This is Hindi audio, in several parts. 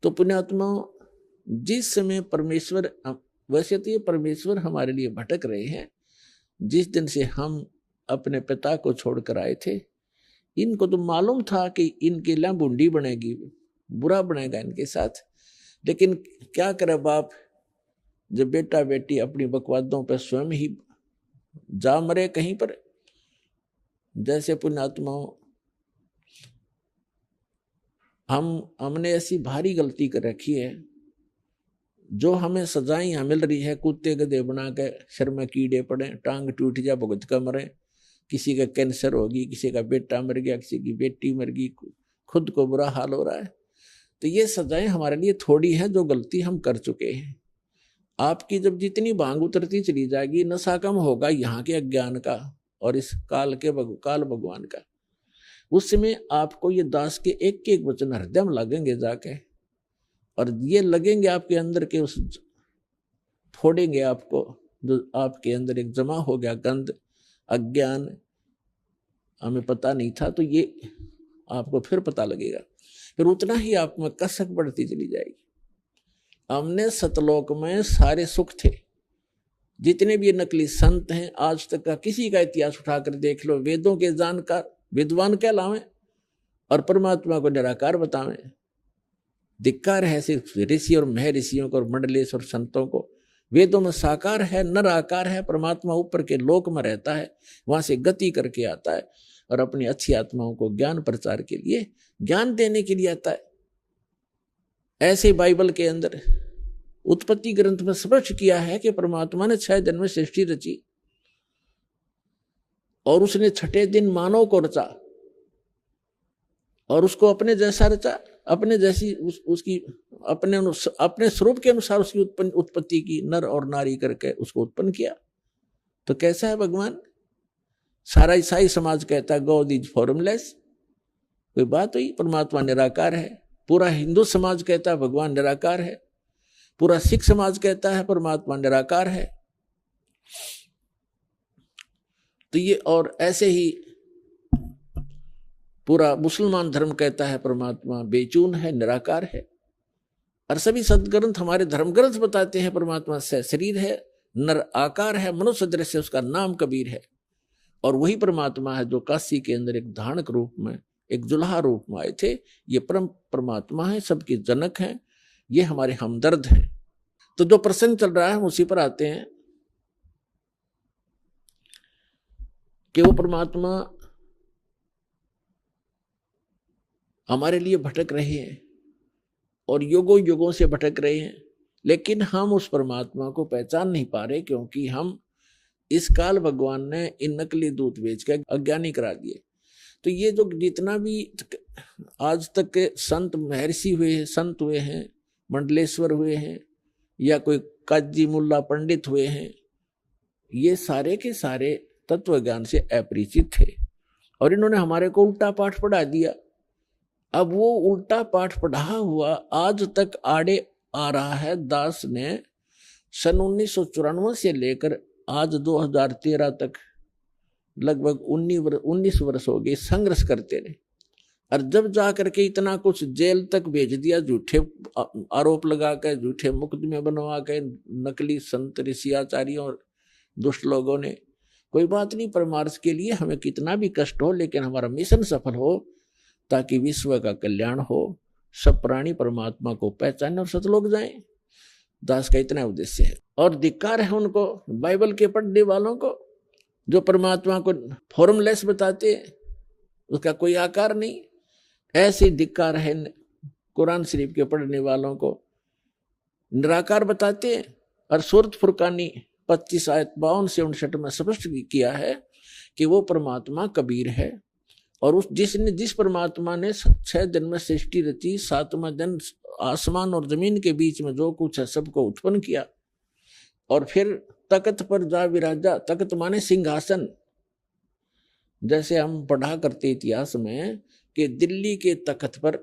तो पुण्यात्मा, जिस समय परमेश्वर, वैसे तो ये परमेश्वर हमारे लिए भटक रहे हैं, जिस दिन से हम अपने पिता को छोड़कर आए थे, इनको तो मालूम था कि इनके लिए बूंदी बनेगी, बुरा बनेगा इनके साथ, लेकिन क्या करे बाप, जब बेटा बेटी अपनी बकवादों पर स्वयं ही जा मरे कहीं पर। जैसे पुण्यात्माओं, हमने ऐसी भारी गलती कर रखी है, जो हमें सजाएं यहाँ मिल रही है, कुत्ते गधे बना के सिर में कीड़े पड़े, टांग टूट जा, भुगत का मरे, किसी का कैंसर होगी, किसी का बेटा मर गया, किसी की बेटी मर गई, खुद को बुरा हाल हो रहा है। तो ये सजाएं हमारे लिए थोड़ी है, जो गलती हम कर चुके हैं। आपकी जब जितनी भांग उतरती चली जाएगी, नशा कम होगा यहाँ के अज्ञान का और इस काल भगवान का, उस समय आपको ये दास के एक एक वचन हृदय में लगेंगे जाके, और ये लगेंगे आपके अंदर के उस फोड़ेंगे आपको, जो आपके अंदर एक जमा हो गया गंध, अज्ञान, हमें पता नहीं था, तो ये आपको फिर पता लगेगा, फिर उतना ही आप में कसक बढ़ती चली जाएगी। हमने सतलोक में सारे सुख थे, जितने भी नकली संत हैं आज तक का, किसी का इतिहास उठाकर देख लो, वेदों के जानकार विद्वान कहलावें और परमात्मा को निराकार बतावें। धिक्कार है सिर्फ ऋषि और महर्षियों को और मंडलेश्वर संतों को। वेदों में साकार है, नर आकार है, परमात्मा ऊपर के लोक में रहता है, वहां से गति करके आता है और अपनी अच्छी आत्माओं को ज्ञान प्रचार के लिए, ज्ञान देने के लिए आता है। ऐसे बाइबल के अंदर उत्पत्ति ग्रंथ में स्पष्ट किया है कि परमात्मा ने 6 दिन में सृष्टि रची और उसने 6ठे दिन मानव को रचा और उसको अपने जैसा रचा, अपने जैसी उसकी अपने स्वरूप के अनुसार उसकी उत्पत्ति की, नर और नारी करके उसको उत्पन्न किया। तो कैसा है भगवान? सारा ईसाई समाज कहता है गॉड इज फॉर्मलेस, कोई बात हुई? परमात्मा निराकार है। पूरा हिंदू समाज कहता है भगवान निराकार है, पूरा सिख समाज कहता है परमात्मा निराकार है। तो ये, और ऐसे ही पूरा मुसलमान धर्म कहता है परमात्मा बेचून है, निराकार है। और सभी सदग्रंथ, हमारे धर्म ग्रंथ बताते हैं परमात्मा से शरीर है, नर आकार है, मनुष्य दृश्य, उसका नाम कबीर है। और वही परमात्मा है जो काशी के अंदर एक धानक रूप में, एक जुल्हा रूप में आए थे। ये परमात्मा है, सबके जनक हैं, ये हमारे हमदर्द हैं। तो जो प्रसंग चल रहा है हम उसी पर आते हैं कि वो परमात्मा हमारे लिए भटक रहे हैं और युगों युगों से भटक रहे हैं, लेकिन हम उस परमात्मा को पहचान नहीं पा रहे, क्योंकि हम इस काल भगवान ने इन नकली दूत बेच के अज्ञानी करा दिए। तो ये जो जितना भी आज तक के संत महर्षि हुए हैं, संत हुए हैं, मंडलेश्वर हुए हैं, या कोई काजी मुल्ला पंडित हुए हैं, ये सारे के सारे तत्व ज्ञान से अपरिचित थे और इन्होंने हमारे को उल्टा पाठ पढ़ा दिया। अब वो उल्टा पाठ पढ़ा हुआ आज तक आड़े आ रहा है। दास ने सन 1994 से लेकर आज 2013 तक लगभग 19 वर्ष हो गए संघर्ष करते रहे, और जब जा करके इतना कुछ जेल तक भेज दिया, झूठे आरोप लगा के, झूठे मुकदमे बनवा के, नकली संत ऋषि आचार्यों और दुष्ट लोगों ने। कोई बात नहीं, परमार्थ के लिए हमें कितना भी कष्ट हो, लेकिन हमारा मिशन सफल हो, ताकि विश्व का कल्याण हो, सब प्राणी परमात्मा को पहचाने और सतलोक जाएं। दास का इतना उद्देश्य है। और धिक्कार है उनको, बाइबल के पढ़ने वालों को, जो परमात्मा को फॉर्मलेस बताते हैं, उसका कोई आकार नहीं। ऐसे धिक्कार है कुरान शरीफ के पढ़ने वालों को, निराकार बताते हैं। और सूरत फुरकानी 25 आयत 52 से 59 में स्पष्ट किया है कि वो परमात्मा कबीर है, और जिस परमात्मा ने 6 दिन में सृष्टि रची, 7वां दिन आसमान और जमीन के बीच में जो कुछ है सबको उत्पन्न किया, और फिर तख्त पर जा विराजा। तख्त माने सिंहासन। जैसे हम पढ़ा करते इतिहास में कि दिल्ली के तख्त पर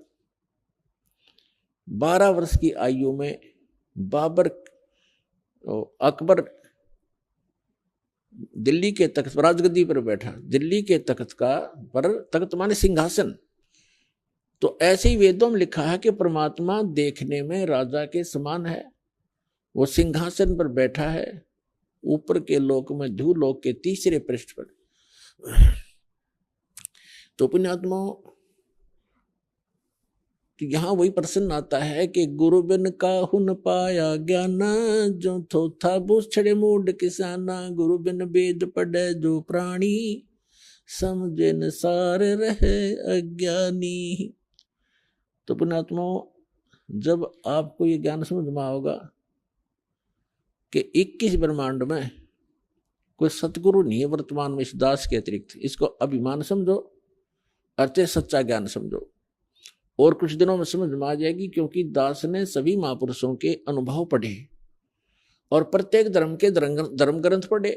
12 वर्ष की आयु में अकबर दिल्ली के तख्त पर राजगद्दी पर बैठा। दिल्ली के तख्त पर तख्त माने सिंहासन, तो ऐसे ही वेदों में लिखा है कि परमात्मा देखने में राजा के समान है, वो सिंहासन पर बैठा है ऊपर के लोक में धूलोक के तीसरे पृष्ठ पर। तो पुण्यात्मा, तो यहां वही प्रश्न आता है कि गुरु बिन काहुन पाया ज्ञान, जो थोथा बूछड़े मूड किसाना, गुरु बिन वेद पढ़े जो प्राणी, समझे न सार रहे अज्ञानी। तो पुण्यात्मा, जब आपको ये ज्ञान समझ में आओगा कि 21 ब्रह्मांड में कोई सतगुरु नहीं है वर्तमान में इस दास के अतिरिक्त, इसको अभिमान समझो, अर्थ सच्चा ज्ञान समझो। और कुछ दिनों में समझ में आ जाएगी, क्योंकि दास ने सभी महापुरुषों के अनुभव पढ़े और प्रत्येक धर्म के धर्म ग्रंथ पढ़े।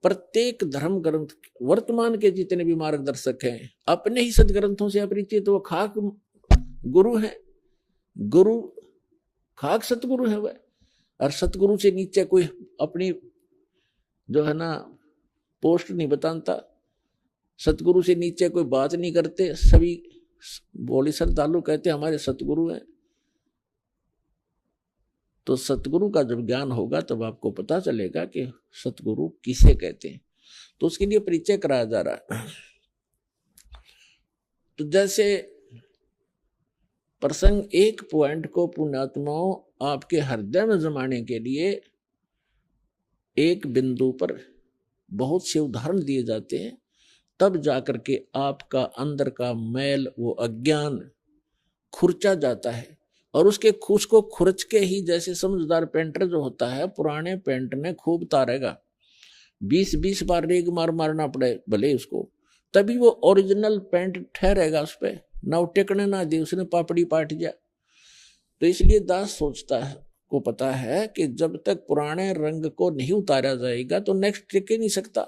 प्रत्येक धर्म ग्रंथ वर्तमान के जितने भी मार्गदर्शक हैं अपने ही सदग्रंथों से अपरिचित, वो खाक गुरु है, गुरु खाक सतगुरु है वह। और सतगुरु से नीचे कोई अपनी जो है ना पोस्ट नहीं बताता, सतगुरु से नीचे कोई बात नहीं करते, सभी बोली श्रद्धालु कहते हमारे सतगुरु हैं। तो सतगुरु का जब ज्ञान होगा तब आपको पता चलेगा कि सतगुरु किसे कहते हैं। तो उसके लिए परिचय कराया जा रहा है। तो जैसे प्रसंग एक पॉइंट को पुण्यात्माओं आपके हृदय में जमाने के लिए एक बिंदु पर बहुत से उदाहरण दिए जाते हैं, तब जाकर के आपका अंदर का मैल, वो अज्ञान खुरचा जाता है। और उसके खुश को खुरच के ही, जैसे समझदार पेंटर जो होता है, पुराने पेंट ने खूब तारेगा, 20-20 बार रेग मारना पड़े भले उसको, तभी वो ओरिजिनल पेंट ठहरेगा उस पर, ना वो टेकने ना दे, उसने पापड़ी पाट जा। तो इसलिए दास सोचता है, को पता है कि जब तक पुराने रंग को नहीं उतारा जाएगा तो नेक्स्ट टिक ही नहीं सकता।